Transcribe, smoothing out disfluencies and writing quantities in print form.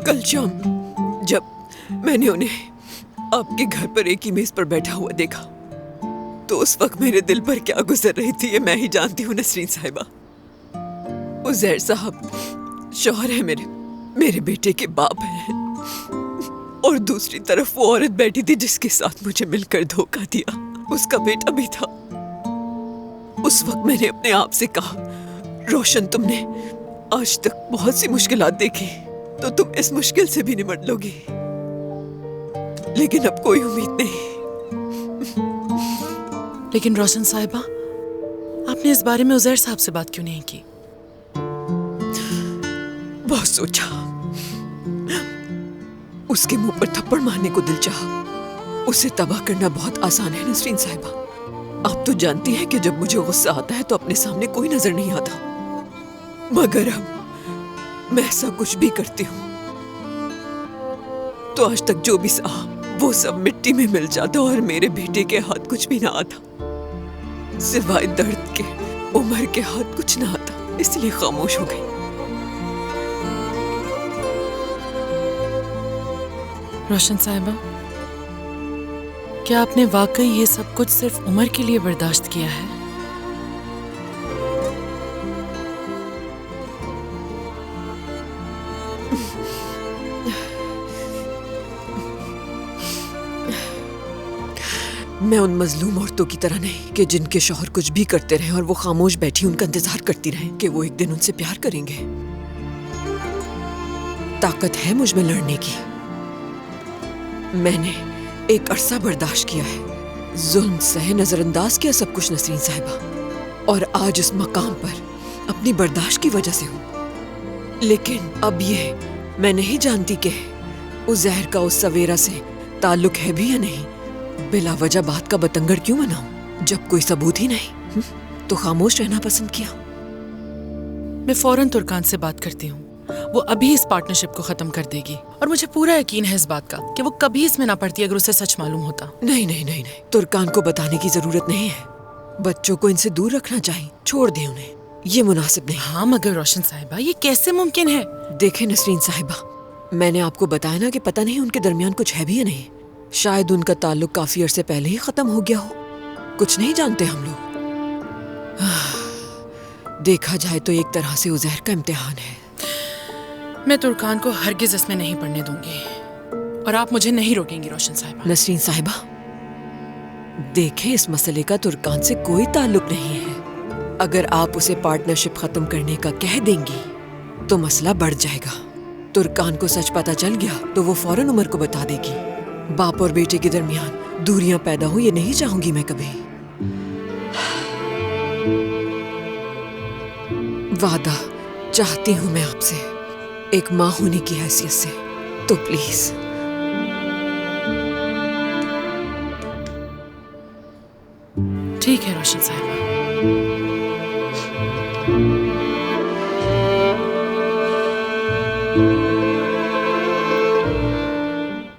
کل شام جب میں نے انہیں آپ کے گھر پر ایک ہی میز پر بیٹھا ہوا دیکھا تو اس وقت میرے دل پر کیا گزر رہی تھی یہ میں ہی جانتی ہوں نسرین صاحبہ۔ عزیر صاحب شوہر ہے میرے بیٹے کے باپ ہیں، اور دوسری طرف وہ عورت بیٹھی تھی جس کے ساتھ مجھے مل کر دھوکہ دیا، اس کا بیٹا بھی تھا۔ اس وقت میں نے اپنے آپ سے کہا، روشن تم نے آج تک بہت سی مشکلات دیکھی تو تم اس مشکل سے بھی نمٹ لو گی، لیکن اب کوئی امید نہیں۔ لیکن روشن صاحبہ، آپ نے اس بارے میں عزیر صاحب سے بات کیوں نہیں کی؟ بہت سوچا، اس کے منہ پر تھپڑ مارنے کو دل چاہا۔ اسے تباہ کرنا بہت آسان ہے نسرین صاحبہ، آپ تو جانتی ہیں کہ جب مجھے غصہ آتا ہے تو اپنے سامنے کوئی نظر نہیں آتا، مگر اب میں ایسا کچھ بھی کرتی ہوں تو آج تک جو بھی سہا وہ سب مٹی میں مل جاتا اور میرے بیٹے کے ہاتھ کچھ بھی نہ آتا، سوائے درد کے عمر کے ہاتھ کچھ نہ آتا، اس لیے خاموش ہو گئی۔ روشن صاحبہ، کیا آپ نے واقعی یہ سب کچھ صرف عمر کے لیے برداشت کیا ہے؟ میں ان مظلوم عورتوں کی طرح نہیں کہ جن کے شوہر کچھ بھی کرتے رہیں اور وہ خاموش بیٹھی ان کا انتظار کرتی رہیں کہ وہ ایک دن ان سے پیار کریں گے۔ طاقت ہے مجھ میں لڑنے کی، میں نے ایک عرصہ برداشت کیا ہے، ظلم سہے، نظر انداز کیا سب کچھ نسرین صاحبہ، اور آج اس مقام پر اپنی برداشت کی وجہ سے ہوں۔ لیکن اب یہ میں نہیں جانتی کہ عزیر کا اس سویرا سے تعلق ہے بھی یا نہیں۔ بلا وجہ بات کا بتنگڑ کیوں بناؤں جب کوئی ثبوت ہی نہیں؟ تو خاموش رہنا پسند کیا۔ میں فوراً ترکان سے بات کرتی ہوں، وہ ابھی اس پارٹنرشپ کو ختم کر دے گی، اور مجھے پورا یقین ہے اس بات کا کہ وہ کبھی اس میں نہ پڑتی اگر اسے سچ معلوم ہوتا۔ نہیں، ترکان کو بتانے کی ضرورت نہیں ہے، بچوں کو ان سے دور رکھنا چاہیے، چھوڑ دیں انہیں، یہ مناسب نہیں۔ ہاں مگر روشن صاحبہ، یہ کیسے ممکن ہے؟ دیکھیں نسرین صاحبہ، میں نے آپ کو بتایا نا کہ پتہ نہیں ان کے درمیان کچھ ہے بھی یا نہیں، شاید ان کا تعلق کافی عرصے پہلے ہی ختم ہو گیا ہو، کچھ نہیں جانتے ہم لوگ۔ دیکھا جائے تو ایک طرح سے عزیر کا امتحان ہے۔ میں ترکان کو ہرگز اس میں نہیں پڑنے دوں گی، اور آپ مجھے نہیں روکیں گی روشن صاحبہ۔ نسرین صاحبہ دیکھیں، اس مسئلے کا ترکان سے کوئی تعلق نہیں ہے، اگر آپ اسے پارٹنرشپ ختم کرنے کا کہہ دیں گی تو مسئلہ بڑھ جائے گا۔ ترکان کو سچ پتہ چل گیا تو وہ فوراً عمر کو بتا دے گی، باپ اور بیٹے کے درمیان دوریاں پیدا ہوں یہ نہیں چاہوں گی میں کبھی۔ وعدہ چاہتی ہوں میں آپ سے، ایک ماں ہونے کی حیثیت سے، تو پلیز۔ ٹھیک ہے روشن صاحبہ،